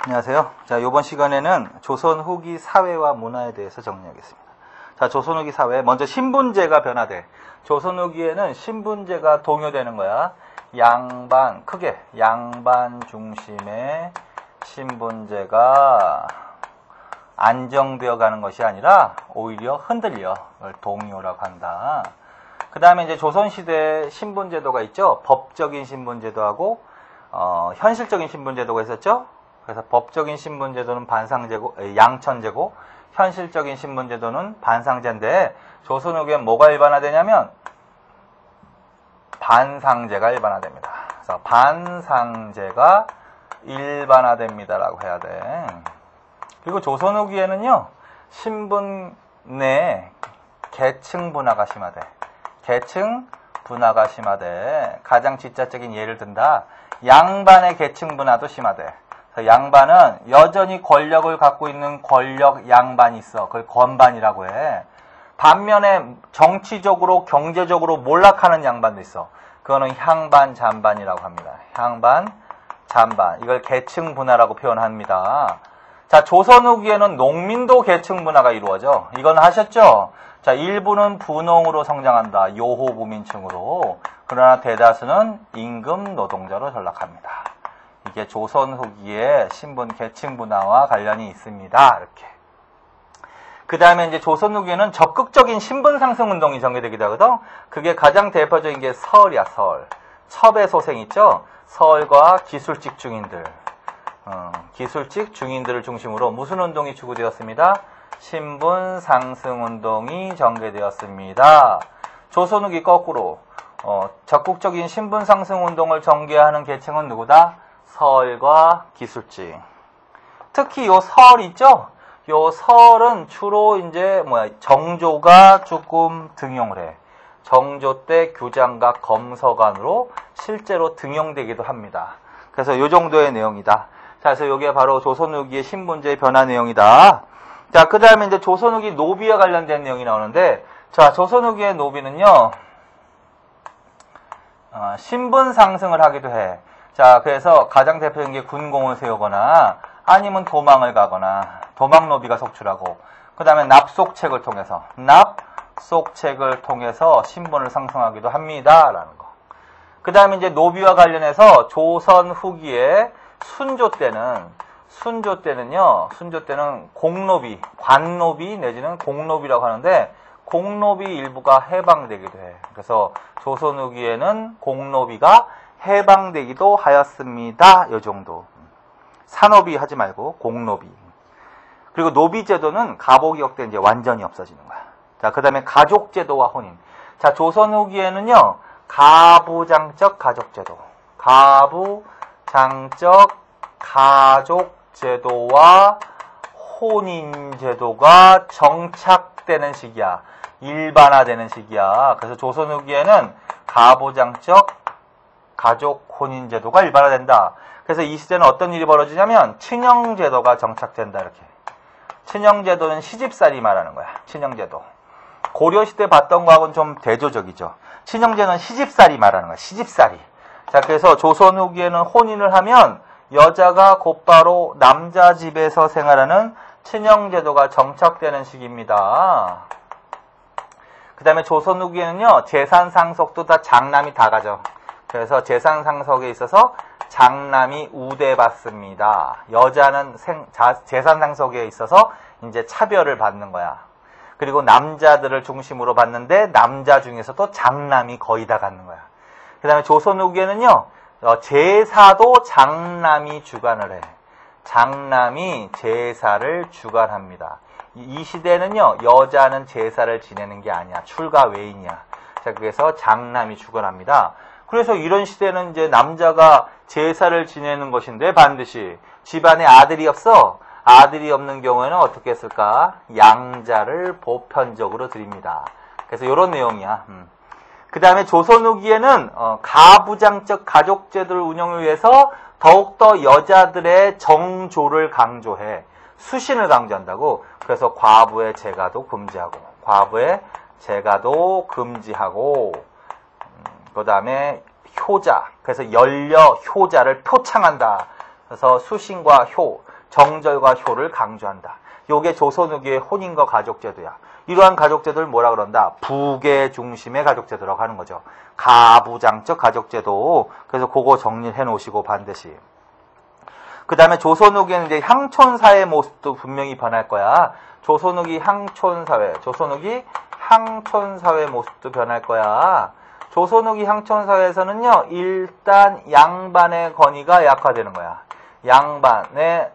안녕하세요. 자, 이번 시간에는 조선 후기 사회와 문화에 대해서 정리하겠습니다. 자, 조선 후기 사회. 먼저 신분제가 변화돼. 조선 후기에는 신분제가 동요되는 거야. 양반, 크게 양반 중심의 신분제가 안정되어 가는 것이 아니라 오히려 흔들려. 그걸 동요라고 한다. 그 다음에 이제 조선시대 신분제도가 있죠. 법적인 신분제도하고 현실적인 신분제도가 있었죠. 그래서 법적인 신분제도는 양천제고 현실적인 신분제도는 반상제인데 조선 후기엔 뭐가 일반화되냐면 반상제가 일반화됩니다. 그래서 반상제가 일반화됩니다라고 해야 돼. 그리고 조선 후기에는요 신분 내 계층 분화가 심화돼. 계층 분화가 심화돼. 가장 직접적인 예를 든다. 양반의 계층 분화도 심화돼. 양반은 여전히 권력을 갖고 있는 권력 양반이 있어. 그걸 건반이라고 해. 반면에 정치적으로 경제적으로 몰락하는 양반도 있어. 그거는 향반, 잔반이라고 합니다. 향반, 잔반. 이걸 계층 분화라고 표현합니다. 자, 조선 후기에는 농민도 계층 분화가 이루어져. 이건 하셨죠? 자, 일부는 분홍으로 성장한다. 요호부민층으로. 그러나 대다수는 임금 노동자로 전락합니다. 이게 조선 후기에 신분 계층 분화와 관련이 있습니다. 이렇게. 그 다음에 이제 조선 후기에는 적극적인 신분 상승 운동이 전개되기도 하거든. 그게 가장 대표적인 게 서울이야, 서울. 첩의 소생 있죠? 서울과 기술직 중인들. 기술직 중인들을 중심으로 무슨 운동이 추구되었습니다? 신분 상승 운동이 전개되었습니다. 조선 후기 거꾸로 적극적인 신분 상승 운동을 전개하는 계층은 누구다? 서울과 기술직. 특히 요 서울 있죠? 요 서울은 주로 이제 정조가 조금 등용을 해. 정조 때 규장과 검서관으로 실제로 등용되기도 합니다. 그래서 요 정도의 내용이다. 자, 그래서 요게 바로 조선 후기의 신분제의 변화 내용이다. 자, 그 다음에 이제 조선 후기 노비와 관련된 내용이 나오는데, 자, 조선 후기의 노비는요, 신분 상승을 하기도 해. 자, 그래서 가장 대표적인 게 군공을 세우거나 아니면 도망을 가거나 도망노비가 속출하고 그 다음에 납속책을 통해서 신분을 상승하기도 합니다. 라는 거. 그 다음에 이제 노비와 관련해서 조선 후기에 순조 때는 공노비, 관노비 내지는 공노비라고 하는데 공노비 일부가 해방되기도 해. 그래서 조선 후기에는 공노비가 해방되기도 하였습니다. 요 정도. 산노비 하지 말고 공노비. 그리고 노비제도는 가보기역 때 이제 완전히 없어지는 거야. 자, 그 다음에 가족제도와 혼인. 자, 조선 후기에는요, 가부장적 가족제도. 가부장적 가족제도와 혼인제도가 정착되는 시기야. 일반화되는 시기야. 그래서 조선 후기에는 가부장적 가족 혼인제도가 일반화된다. 그래서 이 시대는 어떤 일이 벌어지냐면 친형제도가 정착된다. 이렇게. 친형제도는 시집살이 말하는 거야. 친형제도. 고려시대 봤던 거하고는 좀 대조적이죠. 친형제는 시집살이 말하는 거야. 시집살이. 자, 그래서 조선 후기에는 혼인을 하면 여자가 곧바로 남자 집에서 생활하는 친형제도가 정착되는 시기입니다. 그 다음에 조선 후기에는요, 재산 상속도 다 장남이 다 가져. 그래서 재산 상속에 있어서 장남이 우대받습니다. 여자는 재산 상속에 있어서 이제 차별을 받는 거야. 그리고 남자들을 중심으로 받는데 남자 중에서도 장남이 거의 다 갖는 거야. 그 다음에 조선 후기에는요, 제사도 장남이 주관을 해. 장남이 제사를 주관합니다. 이 시대는요, 여자는 제사를 지내는 게 아니야. 출가 외인이야. 자, 그래서 장남이 주관합니다. 그래서 이런 시대는 이제 남자가 제사를 지내는 것인데 반드시 집안에 아들이 없어. 아들이 없는 경우에는 어떻게 했을까? 양자를 보편적으로 드립니다. 그래서 이런 내용이야. 그 다음에 조선 후기에는 가부장적 가족제도를 운영을 위해서 더욱더 여자들의 정조를 강조해. 수신을 강조한다고. 그래서 과부의 제가도 금지하고 그 다음에 효자, 그래서 연려 효자를 표창한다. 그래서 수신과 효, 정절과 효를 강조한다. 요게 조선 후기의 혼인과 가족제도야. 이러한 가족제도를 뭐라 그런다? 부계 중심의 가족제도라고 하는 거죠. 가부장적 가족제도. 그래서 그거 정리해 놓으시고 반드시. 그 다음에 조선 후기에는 이제 향촌사회 모습도 분명히 변할 거야. 조선 후기 향촌사회. 조선 후기 향촌사회 모습도 변할 거야. 조선 후기 향촌사회에서는요, 일단 양반의 권위가 약화되는 거야. 양반의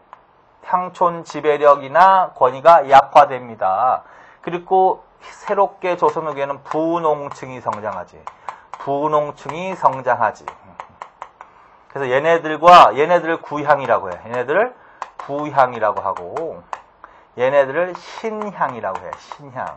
향촌 지배력이나 권위가 약화됩니다. 그리고 새롭게 조선 후기에는 부농층이 성장하지. 부농층이 성장하지. 그래서 얘네들을 구향이라고 해. 얘네들을 구향이라고 하고, 얘네들을 신향이라고 해. 신향.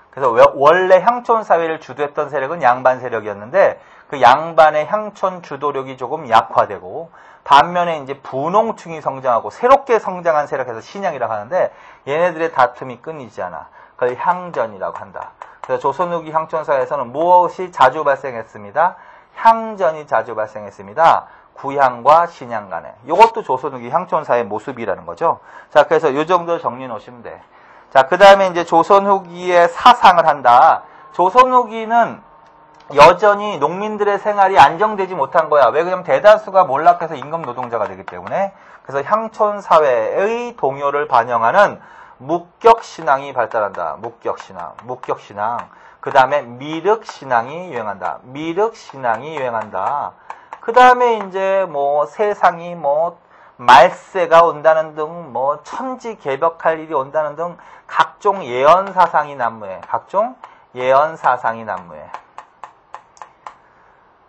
그래서 원래 향촌 사회를 주도했던 세력은 양반 세력이었는데 그 양반의 향촌 주도력이 조금 약화되고, 반면에 이제 부농층이 성장하고 새롭게 성장한 세력에서 신향이라고 하는데 얘네들의 다툼이 끊이지 않아. 그걸 향전이라고 한다. 그래서 조선 후기 향촌 사회에서는 무엇이 자주 발생했습니다? 향전이 자주 발생했습니다. 구향과 신향 간에. 이것도 조선 후기 향촌 사회의 모습이라는 거죠. 자, 그래서 이 정도 정리해 놓으시면 돼. 자, 그 다음에 이제 조선 후기의 사상을 한다. 조선 후기는 여전히 농민들의 생활이 안정되지 못한 거야. 왜? 그러면 대다수가 몰락해서 임금 노동자가 되기 때문에. 그래서 향촌 사회의 동요를 반영하는 묵격신앙이 발달한다. 묵격신앙. 그 다음에 미륵신앙이 유행한다. 미륵신앙이 유행한다. 그 다음에 이제 뭐 세상이 뭐 말세가 온다는 등 뭐 천지 개벽할 일이 온다는 등 각종 예언사상이 난무해. 각종 예언사상이 난무해.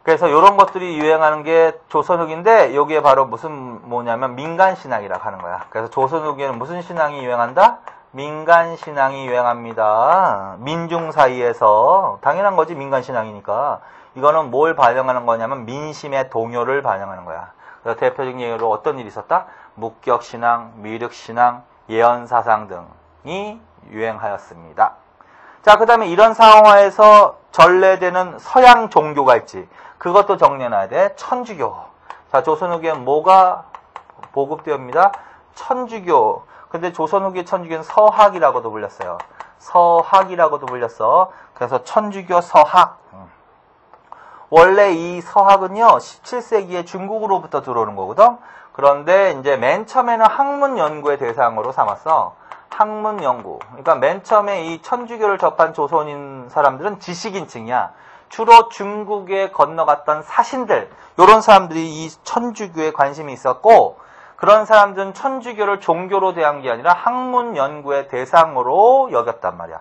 그래서 이런 것들이 유행하는 게 조선 후기인데 여기에 바로 뭐냐면 민간신앙이라고 하는 거야. 그래서 조선 후기에는 무슨 신앙이 유행한다? 민간신앙이 유행합니다. 민중 사이에서. 당연한 거지, 민간신앙이니까. 이거는 뭘 반영하는 거냐면 민심의 동요를 반영하는 거야. 그래서 대표적인 예로 어떤 일이 있었다? 묵격신앙, 미륵신앙, 예언사상 등이 유행하였습니다. 자, 그 다음에 이런 상황에서 전래되는 서양 종교가 있지. 그것도 정리해놔야 돼. 천주교. 자, 조선 후기엔 뭐가 보급되옵니다? 천주교. 근데 조선 후기 천주교는 서학이라고도 불렸어요. 서학이라고도 불렸어. 그래서 천주교 서학. 원래 이 서학은요, 17세기에 중국으로부터 들어오는 거거든? 그런데 이제 맨 처음에는 학문 연구의 대상으로 삼았어. 학문 연구. 그러니까 맨 처음에 이 천주교를 접한 조선인 사람들은 지식인층이야. 주로 중국에 건너갔던 사신들, 요런 사람들이 이 천주교에 관심이 있었고, 그런 사람들은 천주교를 종교로 대한 게 아니라 학문 연구의 대상으로 여겼단 말이야.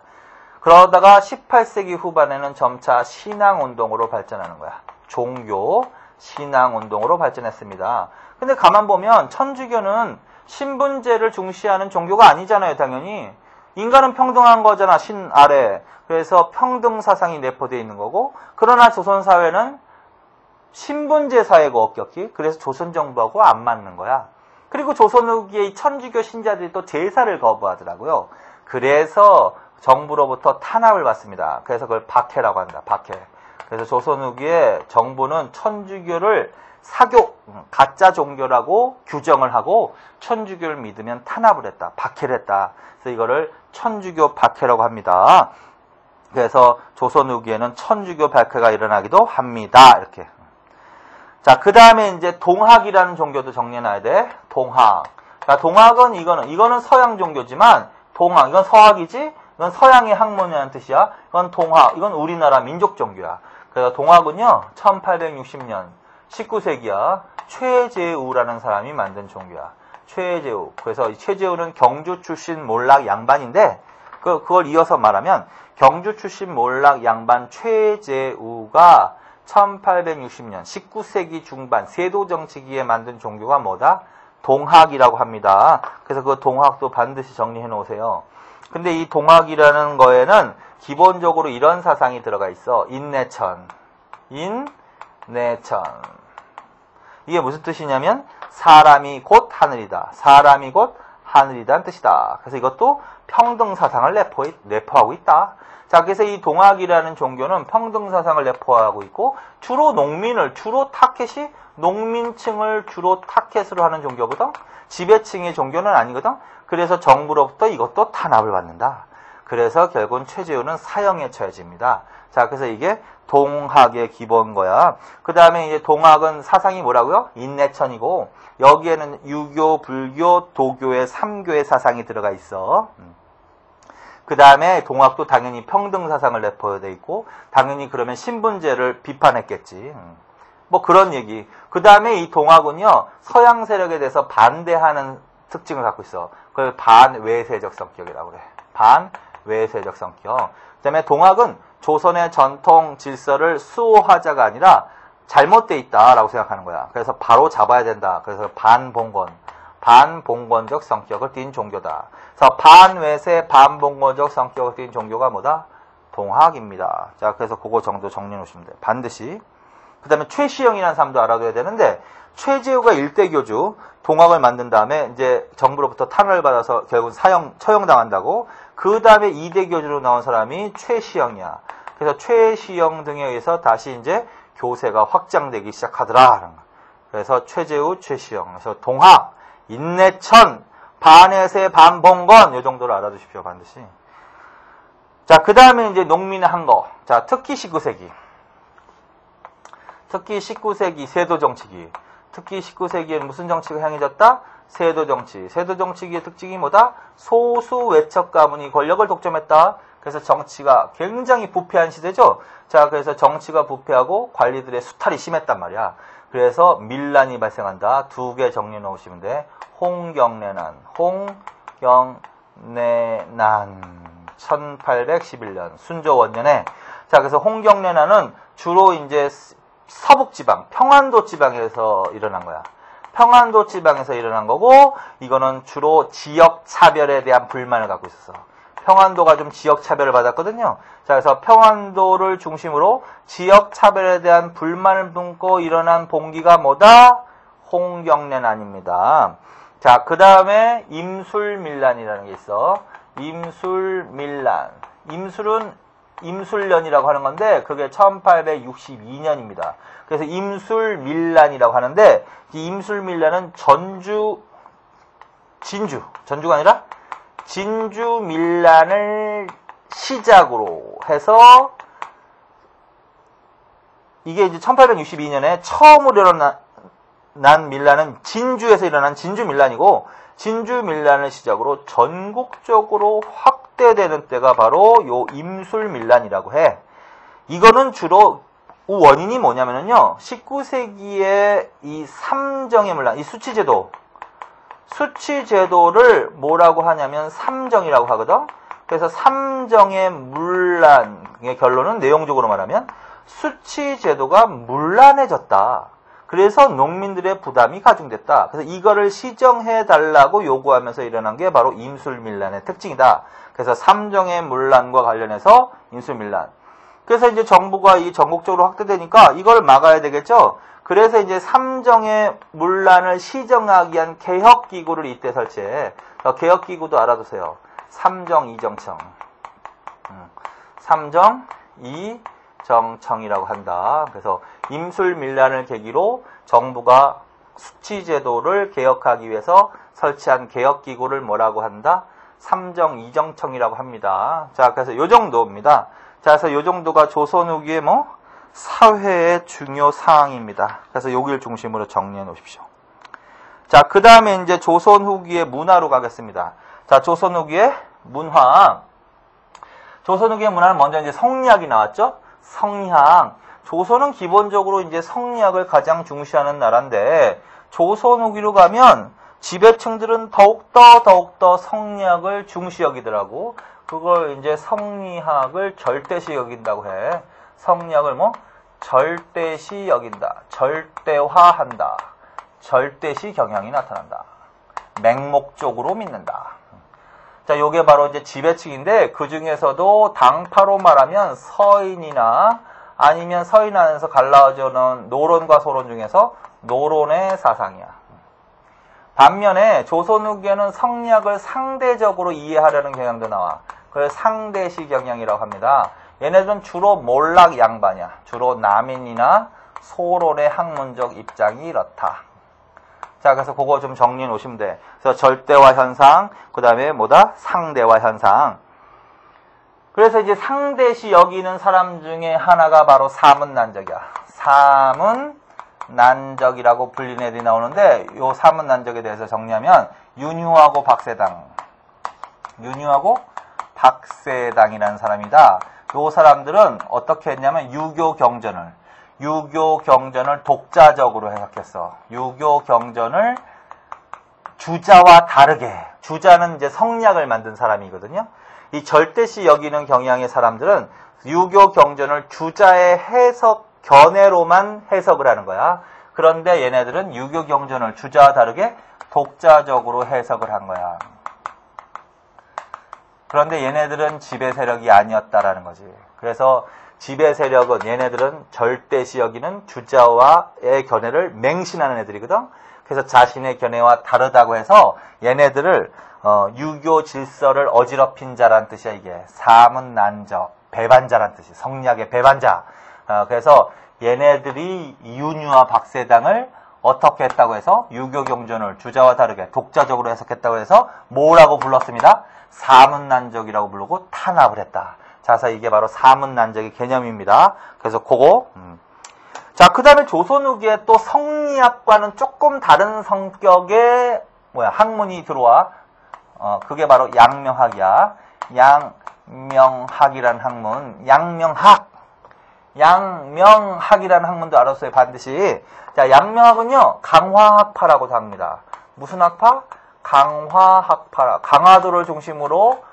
그러다가 18세기 후반에는 점차 신앙운동으로 발전하는 거야. 종교, 신앙운동으로 발전했습니다. 근데 가만 보면 천주교는 신분제를 중시하는 종교가 아니잖아요, 당연히. 인간은 평등한 거잖아, 신 아래. 그래서 평등 사상이 내포되어 있는 거고, 그러나 조선사회는 신분제 사회가 엄격히, 그래서 조선정부하고 안 맞는 거야. 그리고 조선 후기의 천주교 신자들이 또 제사를 거부하더라고요. 그래서 정부로부터 탄압을 받습니다. 그래서 그걸 박해라고 한다. 박해. 그래서 조선 후기에 정부는 천주교를 사교, 가짜 종교라고 규정을 하고 천주교를 믿으면 탄압을 했다. 박해를 했다. 그래서 이거를 천주교 박해라고 합니다. 그래서 조선 후기에는 천주교 박해가 일어나기도 합니다. 이렇게. 자, 그 다음에 이제 동학이라는 종교도 정리해놔야 돼. 동학. 자, 동학은 이거는 서양 종교지만 동학, 이건 서학이지? 이건 서양의 학문이라는 뜻이야. 이건 동학, 이건 우리나라 민족 종교야. 그래서 동학은요, 1860년, 19세기야. 최재우라는 사람이 만든 종교야. 최재우. 그래서 이 최재우는 경주 출신 몰락 양반인데, 그걸 이어서 말하면, 경주 출신 몰락 양반 최재우가 1860년, 19세기 중반, 세도정치기에 만든 종교가 뭐다? 동학이라고 합니다. 그래서 그 동학도 반드시 정리해 놓으세요. 근데 이 동학이라는 거에는 기본적으로 이런 사상이 들어가 있어. 인내천. 이게 무슨 뜻이냐면 사람이 곧 하늘이다. 사람이 곧 하늘이란 뜻이다. 그래서 이것도 평등 사상을 내포하고 있다. 자, 그래서 이 동학이라는 종교는 평등 사상을 내포하고 있고 주로 타켓이 농민층을 주로 타켓으로 하는 종교거든. 지배층의 종교는 아니거든. 그래서 정부로부터 이것도 탄압을 받는다. 그래서 결국은 최재우는 사형에 처해집니다. 자, 그래서 이게 동학의 기본 거야. 그 다음에 이제 동학은 사상이 뭐라고요? 인내천이고, 여기에는 유교, 불교, 도교의 3교의 사상이 들어가 있어. 그 다음에 동학도 당연히 평등 사상을 내포되어 있고, 당연히 그러면 신분제를 비판했겠지. 뭐 그런 얘기. 그 다음에 이 동학은요, 서양 세력에 대해서 반대하는 특징을 갖고 있어. 그걸 반외세적 성격이라고 그래. 반외세적 성격. 그 다음에 동학은 조선의 전통 질서를 수호하자가 아니라 잘못되어 있다라고 생각하는 거야. 그래서 바로 잡아야 된다. 그래서 반봉건적 성격을 띈 종교다. 그래서 반외세, 반봉건적 성격을 띈 종교가 뭐다? 동학입니다. 자, 그래서 그거 정도 정리해 놓으시면 돼요. 반드시. 그 다음에 최시영이라는 사람도 알아둬야 되는데, 최재우가 일대교주, 동학을 만든 다음에 이제 정부로부터 탄압을 받아서 결국 처형당한다고. 그 다음에 이대교주로 나온 사람이 최시영이야. 그래서 최시영 등에 의해서 다시 이제 교세가 확장되기 시작하더라. 그래서 최재우, 최시영. 그래서 동학, 인내천, 반외세, 반봉건, 이 정도로 알아두십시오, 반드시. 자, 그 다음에 이제 농민의 한 거. 자, 특히 19세기. 특히 19세기 세도정치기. 특히 19세기에는 무슨 정치가 향해졌다? 세도정치. 세도정치기의 특징이 뭐다? 소수 외척 가문이 권력을 독점했다. 그래서 정치가 굉장히 부패한 시대죠. 자, 그래서 정치가 부패하고 관리들의 수탈이 심했단 말이야. 그래서 밀란이 발생한다. 두 개 정리해 놓으시면 돼. 홍경래난. 1811년 순조 원년에. 자, 그래서 홍경래난은 주로 이제 서북지방, 평안도 지방에서 일어난 거야. 평안도 지방에서 일어난 거고, 이거는 주로 지역 차별에 대한 불만을 갖고 있었어. 평안도가 좀 지역 차별을 받았거든요. 자, 그래서 평안도를 중심으로 지역 차별에 대한 불만을 품고 일어난 봉기가 뭐다? 홍경래난입니다. 자, 그 다음에 임술밀란이라는 게 있어. 임술밀란. 임술은 임술년이라고 하는 건데 그게 1862년입니다. 그래서 임술밀란이라고 하는데 이 임술밀란은 전주가 아니라 진주밀란을 시작으로 해서 이게 이제 1862년에 처음으로 일어난 밀란은 진주에서 일어난 진주밀란이고 진주밀란을 시작으로 전국적으로 확대되는 때가 바로 요 임술밀란이라고 해. 이거는 주로 원인이 뭐냐면요. 19세기에 이 삼정의 문란, 이 수치제도를 뭐라고 하냐면 삼정이라고 하거든. 그래서 삼정의 문란의 결론은 내용적으로 말하면 수치제도가 문란해졌다. 그래서 농민들의 부담이 가중됐다. 그래서 이거를 시정해달라고 요구하면서 일어난 게 바로 임술밀란의 특징이다. 그래서 삼정의 문란과 관련해서 임술밀란. 그래서 이제 정부가 이 전국적으로 확대되니까 이걸 막아야 되겠죠. 그래서 이제 삼정의 문란을 시정하기 위한 개혁기구를 이때 설치해. 개혁기구도 알아두세요. 삼정이정청. 삼정이정청이라고 한다. 그래서 임술밀란을 계기로 정부가 수치제도를 개혁하기 위해서 설치한 개혁기구를 뭐라고 한다? 삼정이정청이라고 합니다. 자, 그래서 요 정도입니다. 자, 그래서 요 정도가 조선 후기의 사회의 중요 사항입니다. 그래서 여기를 중심으로 정리해 놓으십시오. 자, 그 다음에 이제 조선 후기의 문화로 가겠습니다. 자, 조선 후기의 문화. 조선 후기의 문화는 먼저 이제 성리학이 나왔죠? 성리학. 조선은 기본적으로 이제 성리학을 가장 중시하는 나라인데, 조선 후기로 가면 지배층들은 더욱더 성리학을 중시 여기더라고. 그걸 이제 성리학을 절대시 여긴다고 해. 성리학을 절대시 여긴다. 절대화한다. 절대시 경향이 나타난다. 맹목적으로 믿는다. 자, 요게 바로 이제 지배층인데, 그 중에서도 당파로 말하면 서인이나 아니면 서인 안에서 갈라져는 노론과 소론 중에서 노론의 사상이야. 반면에 조선 후기에는 성리학을 상대적으로 이해하려는 경향도 나와. 그걸 상대시 경향이라고 합니다. 얘네들은 주로 몰락 양반이야. 주로 남인이나 소론의 학문적 입장이 이렇다. 자, 그래서 그거 좀 정리해 놓으시면 돼. 그래서 절대화 현상, 그 다음에 뭐다? 상대화 현상. 그래서 이제 상대시 여기는 사람 중에 하나가 바로 사문난적이야. 사문난적이라고 불리는 애들이 나오는데, 요 사문난적에 대해서 정리하면, 윤유하고 박세당. 윤유하고 박세당이라는 사람이다. 요 사람들은 어떻게 했냐면, 유교 경전을 독자적으로 해석했어. 유교 경전을 주자와 다르게, 주자는 이제 성리학을 만든 사람이거든요. 이 절대시 여기는 경향의 사람들은 유교 경전을 주자의 해석, 견해로만 해석을 하는 거야. 그런데 얘네들은 유교 경전을 주자와 다르게 독자적으로 해석을 한 거야. 그런데 얘네들은 지배 세력이 아니었다라는 거지. 그래서 지배 세력은 얘네들은 절대시 여기는 주자와의 견해를 맹신하는 애들이거든. 그래서 자신의 견해와 다르다고 해서 얘네들을 유교 질서를 어지럽힌 자란 뜻이야. 이게 사문난적, 배반자란 뜻이, 성리학의 배반자. 그래서 얘네들이 윤유와 박세당을 어떻게 했다고 해서 유교 경전을 주자와 다르게 독자적으로 해석했다고 해서 뭐라고 불렀습니다. 사문난적이라고 부르고 탄압을 했다. 자, 그래서 이게 바로 사문난적의 개념입니다. 그래서 그거. 자, 그 다음에 조선 후기에 또 성리학과는 조금 다른 성격의 학문이 들어와. 그게 바로 양명학이야. 양명학이라는 학문. 양명학이라는 학문도 알았어요, 반드시. 자, 양명학은요, 강화학파라고도 합니다. 무슨 학파? 강화학파. 강화도를 중심으로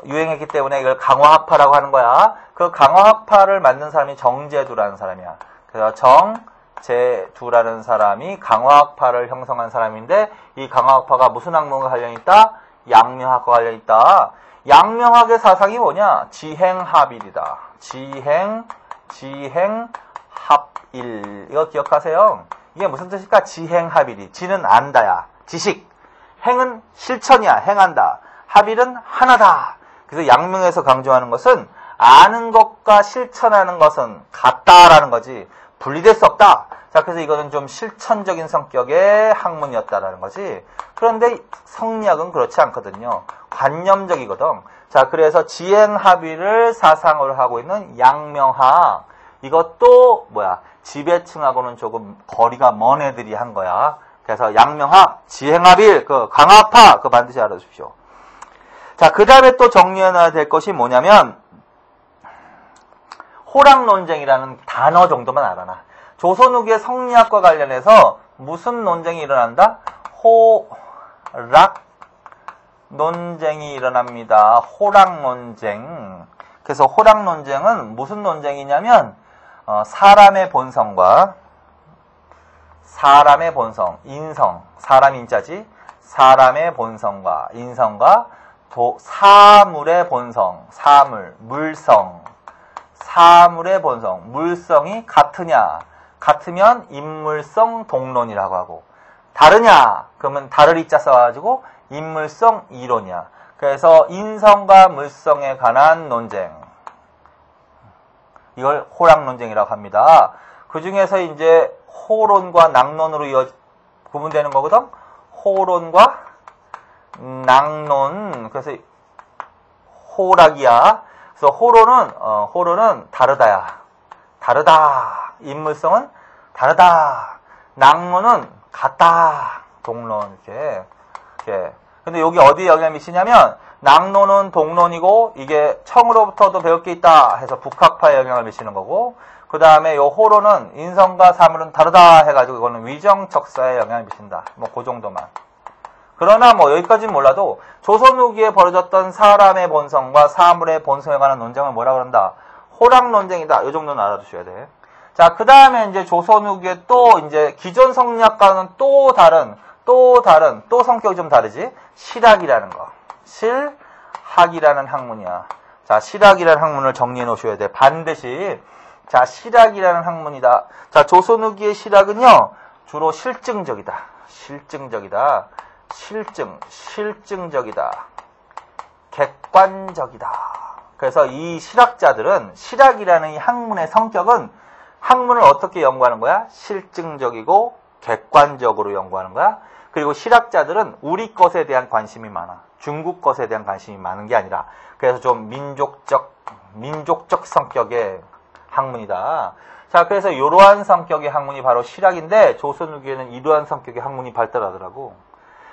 유행했기 때문에 이걸 강화학파라고 하는 거야. 그 강화학파를 만든 사람이 정제두라는 사람이야. 그래서 정제두라는 사람이 강화학파를 형성한 사람인데, 이 강화학파가 무슨 학문과 관련이 있다? 양명학과 관련이 있다. 양명학의 사상이 뭐냐? 지행합일이다. 지행합일. 이거 기억하세요. 이게 무슨 뜻일까? 지행합일이. 지는 안다야. 지식. 행은 실천이야. 행한다. 합일은 하나다. 그래서 양명에서 강조하는 것은 아는 것과 실천하는 것은 같다라는 거지. 분리될 수 없다. 자, 그래서 이거는 좀 실천적인 성격의 학문이었다라는 거지. 그런데 성리학은 그렇지 않거든요. 관념적이거든. 자, 그래서 지행합의를 사상으로 하고 있는 양명학. 이것도 지배층하고는 조금 거리가 먼 애들이 한 거야. 그래서 양명학, 지행합일, 강화파, 반드시 알아주십시오. 자, 그 다음에 또 정리해놔야 될 것이 뭐냐면, 호락논쟁이라는 단어 정도만 알아놔. 조선 후기의 성리학과 관련해서 무슨 논쟁이 일어난다? 호락논쟁이 일어납니다. 호락논쟁. 그래서 호락논쟁은 무슨 논쟁이냐면, 사람의 본성과 사람의 본성, 인성, 사람 인자지, 사람의 본성과 인성과 사물의 본성, 물성, 사물의 본성, 물성이 같으냐? 같으면 인물성 동론이라고 하고, 다르냐? 그러면 다를 이자 써가지고 인물성 이론이야. 그래서 인성과 물성에 관한 논쟁. 이걸 호락논쟁이라고 합니다. 그 중에서 이제 호론과 낙론으로 구분되는 거거든? 호론과 낙론. 그래서 호락이야. 그래서 호론은 다르다야. 다르다. 인물성은 다르다. 낙론은 같다. 동론. 이렇게. 근데 여기 어디에 영향을 미치냐면, 낙론은 동론이고, 이게 청으로부터도 배울 게 있다 해서 북학파에 영향을 미치는 거고, 그 다음에 요 호론은 인성과 사물은 다르다 해가지고 이거는 위정척사에 영향을 미친다. 그 정도만. 그러나 여기까지는 몰라도 조선 후기에 벌어졌던 사람의 본성과 사물의 본성에 관한 논쟁을 뭐라 그런다? 호락논쟁이다. 이 정도는 알아두셔야 돼. 자, 그 다음에 이제 조선 후기에 또 이제 기존 성리학과는 또 성격이 좀 다르지? 실학이라는 거. 실학이라는 학문이야. 자, 실학이라는 학문을 정리해 놓으셔야 돼. 반드시. 자, 실학이라는 학문이다. 자, 조선 후기의 실학은요, 주로 실증적이다. 실증적이다. 실증적이다. 객관적이다. 그래서 이 실학자들은 실학이라는 이 학문의 성격은 학문을 어떻게 연구하는 거야? 실증적이고 객관적으로 연구하는 거야. 그리고 실학자들은 우리 것에 대한 관심이 많아. 중국 것에 대한 관심이 많은 게 아니라 그래서 좀 민족적 성격의 학문이다. 자, 그래서 이러한 성격의 학문이 바로 실학인데 조선 후기에는 이러한 성격의 학문이 발달하더라고.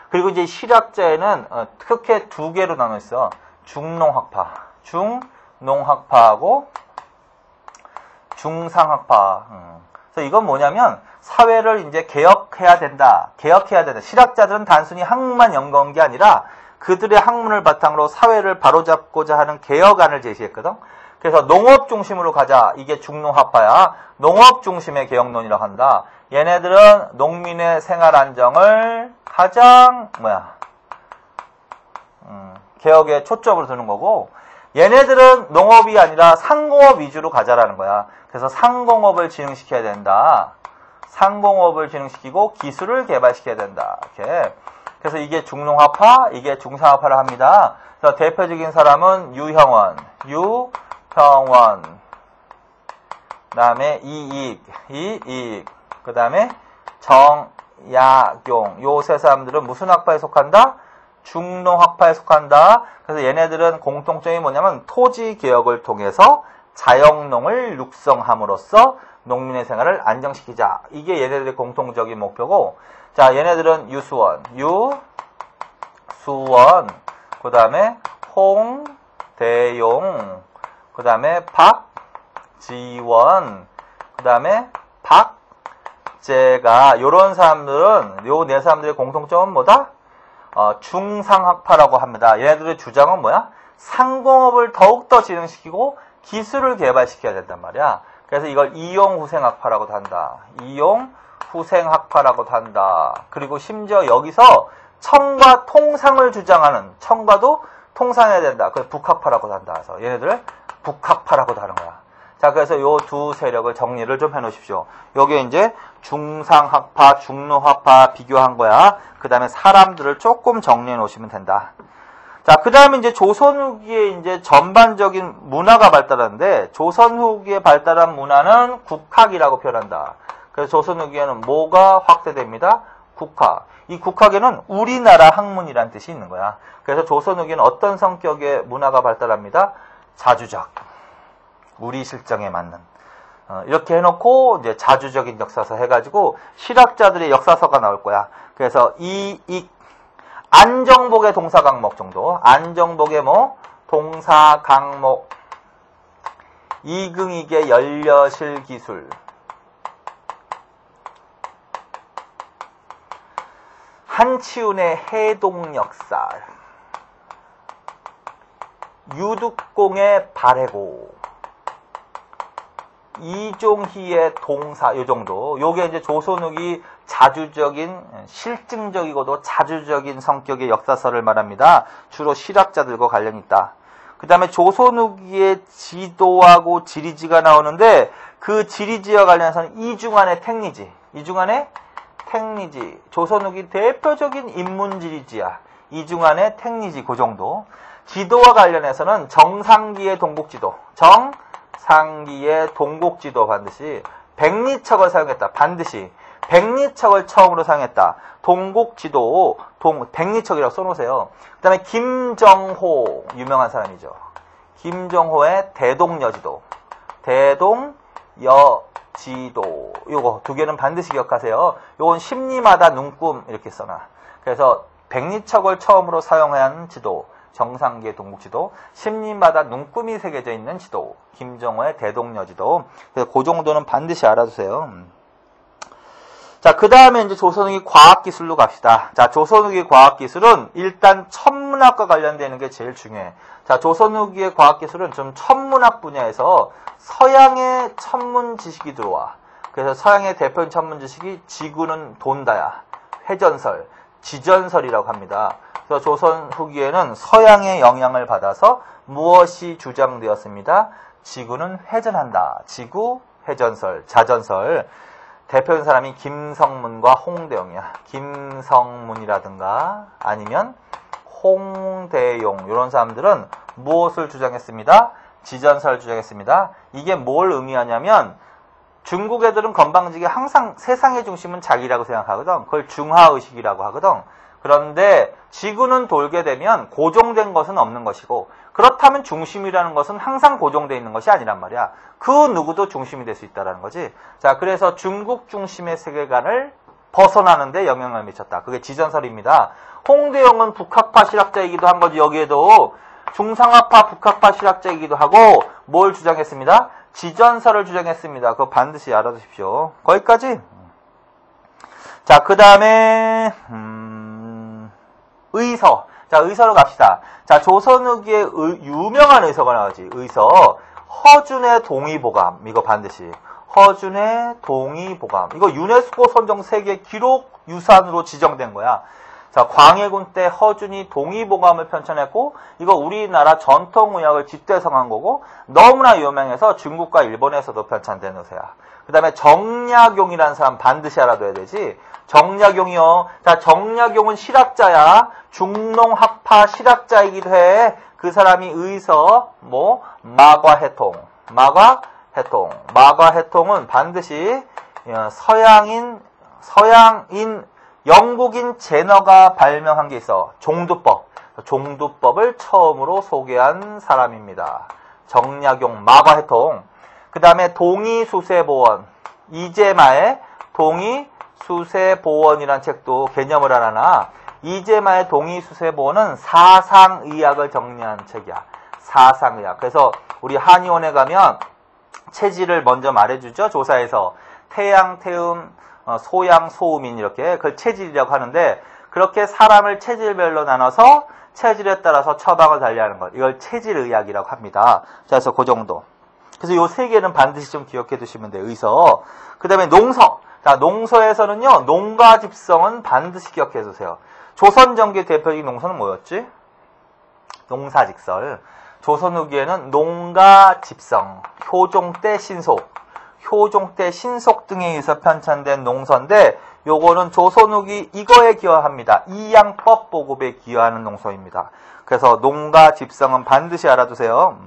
그리고 이제 실학자에는 크게 두 개로 나눠 있어. 중농학파하고 중상학파. 그래서 이건 뭐냐면 사회를 이제 개혁해야 된다. 실학자들은 단순히 학문만 연구한 게 아니라 그들의 학문을 바탕으로 사회를 바로잡고자 하는 개혁안을 제시했거든. 그래서 농업 중심으로 가자. 이게 중농학파야. 농업 중심의 개혁론이라고 한다. 얘네들은 농민의 생활 안정을 가장 개혁에 초점을 두는 거고, 얘네들은 농업이 아니라 상공업 위주로 가자라는 거야. 그래서 상공업을 진흥시켜야 된다. 상공업을 진흥시키고 기술을 개발시켜야 된다. 이렇게. 그래서 이게 중농학파, 이게 중상학파를 합니다. 그래서 대표적인 사람은 유형원, 그 다음에 이익, 그 다음에 정약용. 요 세 사람들은 무슨 학파에 속한다? 중농학파에 속한다. 그래서 얘네들은 공통점이 뭐냐면 토지 개혁을 통해서 자영농을 육성함으로써 농민의 생활을 안정시키자. 이게 얘네들의 공통적인 목표고, 자, 얘네들은 유수원, 그 다음에 홍대용, 그 다음에 박지원, 그 다음에 박재가. 요런 사람들은, 요 네 사람들의 공통점은 뭐다? 중상학파라고 합니다. 얘네들의 주장은 뭐야? 상공업을 더욱더 진흥시키고 기술을 개발시켜야 된단 말이야. 그래서 이걸 이용후생학파라고도 한다. 이용후생학파라고도 한다. 그리고 심지어 여기서 청과 통상을 주장하는, 청과도 통상해야 된다. 그래서 북학파라고도 한다. 그래서 얘네들을 북학파라고도 하는 거야. 자, 그래서 요 두 세력을 정리를 좀 해놓으십시오. 요게 이제 중상학파, 중농학파 비교한 거야. 그 다음에 사람들을 조금 정리해 놓으시면 된다. 자, 그 다음에 이제 조선 후기에 이제 전반적인 문화가 발달하는데, 조선 후기에 발달한 문화는 국학이라고 표현한다. 그래서 조선 후기에는 뭐가 확대됩니다? 국학. 이 국학에는 우리나라 학문이라는 뜻이 있는 거야. 그래서 조선 후기에는 어떤 성격의 문화가 발달합니다? 자주적. 우리 실정에 맞는. 이렇게 해놓고 이제 자주적인 역사서 해가지고 실학자들의 역사서가 나올 거야. 그래서 안정복의 동사 강목 정도. 안정복의 동사 강목. 이긍익의 연려실 기술. 한치운의 해동 역사. 유득공의 발해고. 이종희의 동사, 요 정도. 요게 이제 조선 후기 자주적인, 실증적이고도 자주적인 성격의 역사서를 말합니다. 주로 실학자들과 관련이 있다. 그 다음에 조선 후기의 지도하고 지리지가 나오는데, 그 지리지와 관련해서는 이중환의 택리지. 조선 후기 대표적인 인문지리지야. 이중환의 택리지, 그 정도. 지도와 관련해서는 정상기의 동국지도. 상기의 동국지도 반드시. 백리척을 사용했다. 반드시. 백리척을 처음으로 사용했다. 동국지도, 백리척이라고 써놓으세요. 그 다음에 김정호, 유명한 사람이죠. 김정호의 대동여지도. 요거 두 개는 반드시 기억하세요. 요건 심리마다 눈꿈 이렇게 써놔. 그래서 백리척을 처음으로 사용한 지도. 정상기의 동국지도, 심리마다 눈금이 새겨져 있는 지도, 김정호의 대동여지도. 그래서 그 정도는 반드시 알아두세요. 자, 그 다음에 이제 조선후기 과학기술로 갑시다. 자, 조선후기 과학기술은 일단 천문학과 관련되는 게 제일 중요해. 자, 조선후기의 과학기술은 좀 천문학 분야에서 서양의 천문 지식이 들어와. 그래서 서양의 대표적인 천문 지식이 지구는 돈다야, 회전설, 지전설이라고 합니다. 그래서 조선 후기에는 서양의 영향을 받아서 무엇이 주장되었습니다? 지구는 회전한다. 지구, 회전설, 자전설. 대표적인 사람이 김성문과 홍대용이야. 김성문이라든가 아니면 홍대용 이런 사람들은 무엇을 주장했습니다? 지전설을 주장했습니다. 이게 뭘 의미하냐면 중국 애들은 건방지게 항상 세상의 중심은 자기라고 생각하거든. 그걸 중화의식이라고 하거든. 그런데 지구는 돌게 되면 고정된 것은 없는 것이고 그렇다면 중심이라는 것은 항상 고정되어 있는 것이 아니란 말이야. 그 누구도 중심이 될 수 있다는 거지. 자, 그래서 중국 중심의 세계관을 벗어나는데 영향을 미쳤다. 그게 지전설입니다. 홍대용은 북학파 실학자이기도 한 거지. 여기에도 중상하파 북학파 실학자이기도 하고 뭘 주장했습니다? 지전설을 주장했습니다. 그거 반드시 알아두십시오. 거기까지. 자, 그 다음에 의서. 자, 의서로 갑시다. 자, 조선 후기에 유명한 의서가 나오지. 의서. 허준의 동의보감. 이거 반드시. 허준의 동의보감. 이거 유네스코 선정 세계 기록 유산으로 지정된 거야. 자, 광해군 때 허준이 동의보감을 편찬했고 이거 우리나라 전통의학을 집대성한 거고 너무나 유명해서 중국과 일본에서도 편찬된 의서야. 그 다음에 정약용이라는 사람 반드시 알아둬야 되지. 정약용이요. 자, 정약용은 실학자야. 중농학파 실학자이기도 해. 그 사람이 의서 마과해통. 마과해통은 반드시 서양인 영국인 제너가 발명한 게 있어. 종두법을 처음으로 소개한 사람입니다. 정약용, 마과해통. 그 다음에 동의수세보원. 이재마의 동의수세보원이란 책도 개념을 알아놔. 이재마의 동의수세보원은 사상의학을 정리한 책이야. 사상의학. 그래서 우리 한의원에 가면 체질을 먼저 말해주죠. 조사에서. 태양, 태음, 소양, 소음인 이렇게 그걸 체질이라고 하는데 그렇게 사람을 체질별로 나눠서 체질에 따라서 처방을 달리하는 것. 이걸 체질의학이라고 합니다. 자, 그래서 그 정도. 그래서 요 세 개는 반드시 좀 기억해 두시면 돼요. 의서. 그 다음에 농서. 자, 농서에서는요. 농가 집성은 반드시 기억해 두세요. 조선 전기 대표적인 농서는 뭐였지? 농사직설. 조선 후기에는 농가 집성, 효종 때 신속 등에 의해서 편찬된 농서인데 요거는 조선 후기 이거에 기여합니다. 이양법 보급에 기여하는 농서입니다. 그래서 농가 집성은 반드시 알아두세요.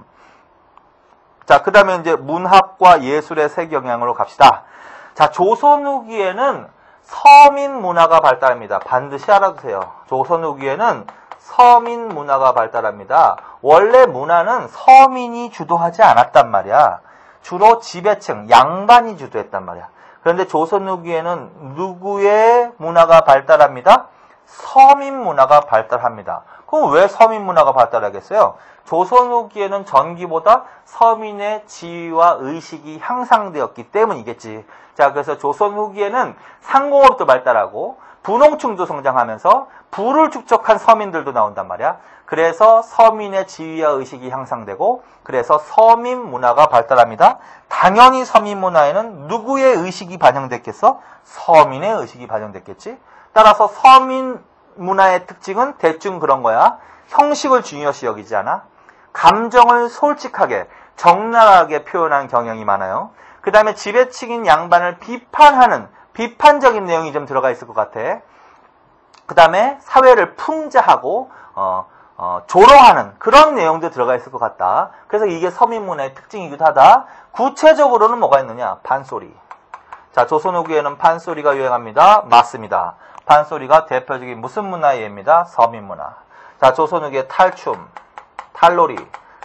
자, 그 다음에 이제 문학과 예술의 세 경향으로 갑시다. 자, 조선 후기에는 서민 문화가 발달합니다. 반드시 알아두세요. 조선 후기에는 서민 문화가 발달합니다. 원래 문화는 서민이 주도하지 않았단 말이야. 주로 지배층, 양반이 주도했단 말이야. 그런데 조선 후기에는 누구의 문화가 발달합니다? 서민 문화가 발달합니다. 그럼 왜 서민 문화가 발달하겠어요? 조선 후기에는 전기보다 서민의 지위와 의식이 향상되었기 때문이겠지. 자, 그래서 조선 후기에는 상공업도 발달하고 분홍층도 성장하면서 부를 축적한 서민들도 나온단 말이야. 그래서 서민의 지위와 의식이 향상되고 그래서 서민 문화가 발달합니다. 당연히 서민 문화에는 누구의 의식이 반영됐겠어? 서민의 의식이 반영됐겠지. 따라서 서민 문화의 특징은 대충 그런 거야. 형식을 중요시 여기지 않아. 감정을 솔직하게 적나라하게 표현하는 경향이 많아요. 그 다음에 지배층인 양반을 비판하는 비판적인 내용이 좀 들어가 있을 것 같아. 그 다음에 사회를 풍자하고 조롱하는 그런 내용도 들어가 있을 것 같다. 그래서 이게 서민문화의 특징이기도 하다. 구체적으로는 뭐가 있느냐? 판소리. 자, 조선 후기에는 판소리가 유행합니다. 맞습니다. 판소리가 대표적인 무슨 문화의 예입니다? 서민문화. 자, 조선 후기에 탈춤, 탈놀이,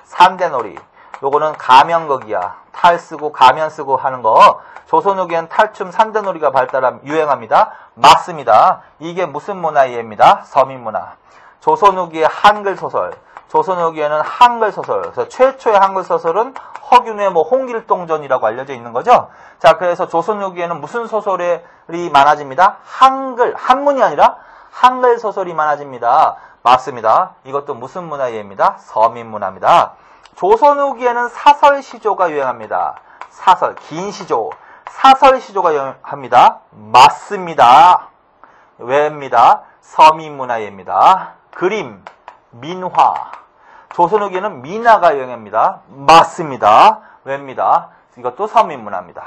산대놀이. 요거는 가면극이야. 탈 쓰고 가면 쓰고 하는 거. 조선 후기엔 탈춤, 산대놀이가 유행합니다. 맞습니다. 이게 무슨 문화의 예입니다? 서민문화. 조선 후기의 한글 소설. 조선 후기에는 한글 소설. 그래서 최초의 한글 소설은 허균의 홍길동전이라고 알려져 있는 거죠. 자, 그래서 조선 후기에는 무슨 소설이 많아집니다? 한문이 아니라 한글 소설이 많아집니다. 맞습니다. 이것도 무슨 문화의 예입니다? 서민문화입니다. 조선 후기에는 사설 시조가 유행합니다. 사설, 긴 시조. 사설 시조가 유행합니다. 맞습니다. 왜입니다? 서민문화예입니다. 그림, 민화. 조선 후기에는 민화가 유행합니다. 맞습니다. 왜입니다? 이것도 서민문화입니다.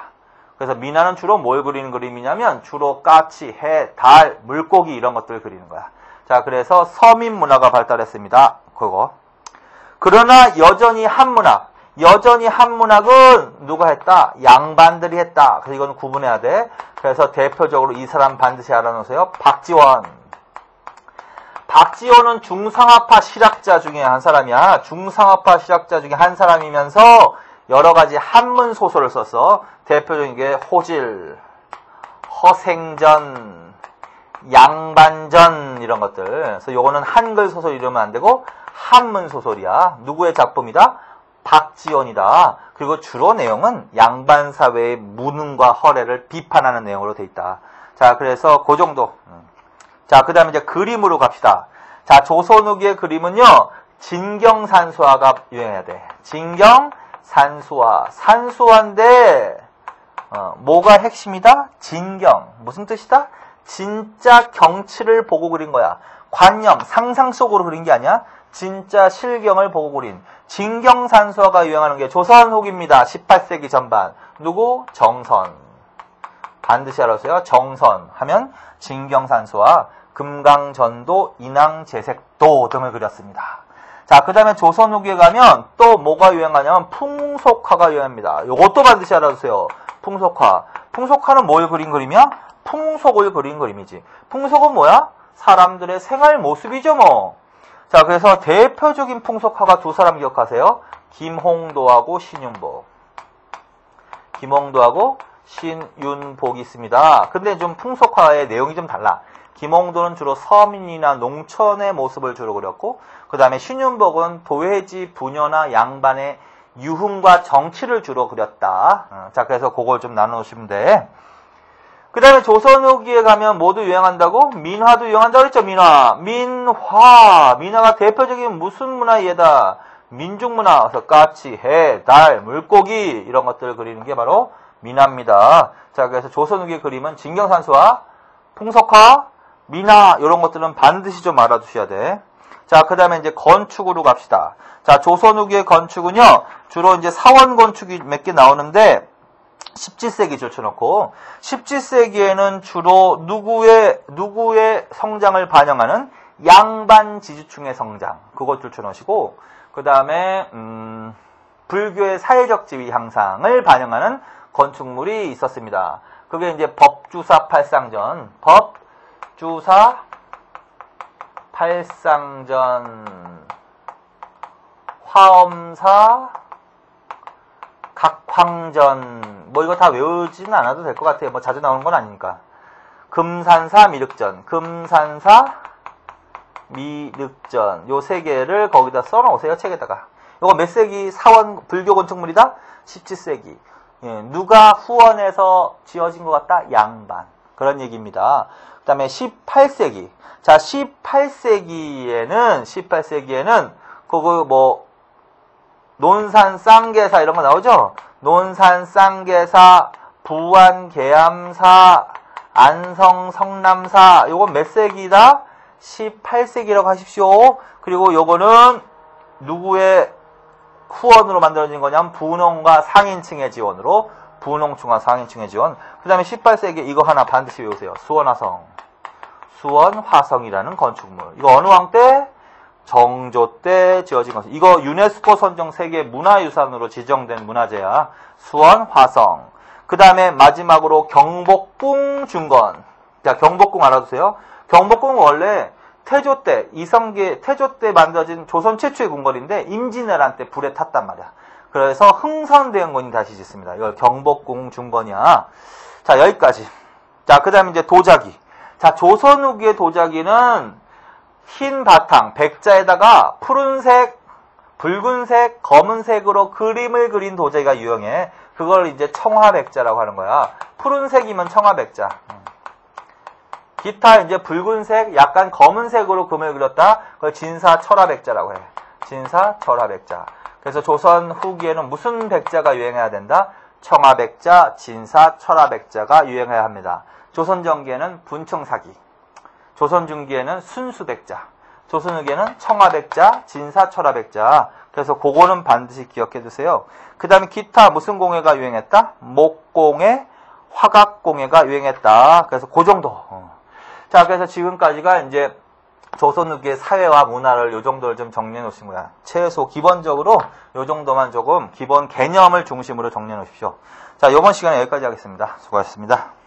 그래서 민화는 주로 뭘 그리는 그림이냐면 주로 까치, 해, 달, 물고기 이런 것들을 그리는 거야. 자, 그래서 서민 문화가 발달했습니다. 그거. 그러나 여전히 한문학은 누가 했다? 양반들이 했다. 그래서 이거는 구분해야 돼. 그래서 대표적으로 이 사람 반드시 알아놓으세요. 박지원. 박지원은 중상하파 실학자 중에 한 사람이야. 중상하파 실학자 중에 한 사람이면서 여러 가지 한문 소설을 썼어. 대표적인 게 호질, 허생전, 양반전 이런 것들. 그래서 요거는 한글 소설 이러면 안 되고 한문 소설이야. 누구의 작품이다? 박지원이다. 그리고 주로 내용은 양반 사회의 무능과 허례를 비판하는 내용으로 돼 있다. 자, 그래서 그 정도. 자, 그 다음에 이제 그림으로 갑시다. 자, 조선 후기의 그림은요, 진경산수화가 유행해야 돼. 진경산수화. 산수화인데, 뭐가 핵심이다? 진경. 무슨 뜻이다? 진짜 경치를 보고 그린 거야. 관념, 상상 속으로 그린 게 아니야. 진짜 실경을 보고 그린. 진경산수화가 유행하는 게 조선 후기입니다. 18세기 전반. 누구? 정선. 반드시 알아주세요. 정선 하면 진경산수화, 금강전도, 인왕제색도 등을 그렸습니다. 자, 그 다음에 조선 후기에 가면 또 뭐가 유행하냐면 풍속화가 유행합니다. 요것도 반드시 알아주세요. 풍속화. 풍속화는 뭘 그린 그림이야? 풍속을 그린 그림이지. 풍속은 뭐야? 사람들의 생활 모습이죠, 뭐. 자, 그래서 대표적인 풍속화가 두 사람 기억하세요. 김홍도하고 신윤복. 김홍도하고 신윤복이 있습니다. 근데 좀 풍속화의 내용이 좀 달라. 김홍도는 주로 서민이나 농촌의 모습을 주로 그렸고, 그 다음에 신윤복은 도회지 부녀나 양반의 유흥과 정치를 주로 그렸다. 자, 그래서 그걸 좀 나눠놓으시면 돼. 그 다음에 조선 후기에 가면 모두 유행한다고? 민화도 유행한다고 그랬죠, 민화. 민화가 대표적인 무슨 문화의 예다? 민중문화. 그래서 까치, 해, 달, 물고기 이런 것들을 그리는 게 바로 민화입니다. 자, 그래서 조선 후기의 그림은 진경산수화, 풍속화, 민화 이런 것들은 반드시 좀 알아두셔야 돼. 자, 그 다음에 이제 건축으로 갑시다. 자, 조선 후기의 건축은요, 주로 이제 사원 건축이 몇 개 나오는데, 17세기 줄쳐놓고 17세기에는 주로 누구의 성장을 반영하는 양반 지주층의 성장 그것 줄쳐놓으시고 그 다음에 불교의 사회적 지위 향상을 반영하는 건축물이 있었습니다. 그게 이제 법주사 팔상전 화엄사 각황전 뭐 이거 다 외우지는 않아도 될 것 같아요. 뭐 자주 나오는 건 아니니까. 금산사 미륵전 요 세 개를 거기다 써놓으세요. 책에다가. 이거 몇 세기 사원 불교 건축물이다? 17세기. 예, 누가 후원해서 지어진 것 같다? 양반. 그런 얘기입니다. 그 다음에 18세기. 자, 18세기에는 그거 뭐 논산 쌍계사 이런 거 나오죠? 논산 쌍계사, 부안 계암사, 안성 성남사. 요건 몇 세기다? 18세기라고 하십시오. 그리고 요거는 누구의 후원으로 만들어진 거냐면 분홍과 상인층의 지원으로 분홍층과 상인층의 지원. 그 다음에 18세기 이거 하나 반드시 외우세요. 수원화성이라는 건축물. 이거 어느 왕 때? 정조 때 지어진 것은 이거 유네스코 선정 세계 문화유산으로 지정된 문화재야. 수원화성. 그 다음에 마지막으로 경복궁 중건. 자, 경복궁 알아두세요. 경복궁은 원래 태조 때 태조 때 만들어진 조선 최초의 궁궐인데 임진왜란 때 불에 탔단 말이야. 그래서 흥선대원군이 다시 짓습니다. 이거 경복궁 중건이야. 자, 여기까지. 자, 그 다음에 이제 도자기. 자, 조선 후기의 도자기는 흰 바탕, 백자에다가 푸른색, 붉은색, 검은색으로 그림을 그린 도자기가 유행해. 그걸 이제 청화백자라고 하는 거야. 푸른색이면 청화백자. 기타 이제 붉은색, 약간 검은색으로 그림을 그렸다. 그걸 진사철화백자라고 해. 진사철화백자. 그래서 조선 후기에는 무슨 백자가 유행해야 된다? 청화백자, 진사철화백자가 유행해야 합니다. 조선 전기에는 분청사기. 조선 중기에는 순수백자, 조선 후기에는 청화백자, 진사철화백자. 그래서 그거는 반드시 기억해 두세요. 그 다음에 기타 무슨 공예가 유행했다? 목공예, 화각공예가 유행했다. 그래서 그 정도. 자, 그래서 지금까지가 이제 조선 후기의 사회와 문화를 요 정도를 좀 정리해 놓으신 거야. 최소 기본적으로 요 정도만 조금 기본 개념을 중심으로 정리해 놓으십시오. 자, 이번 시간에 여기까지 하겠습니다. 수고하셨습니다.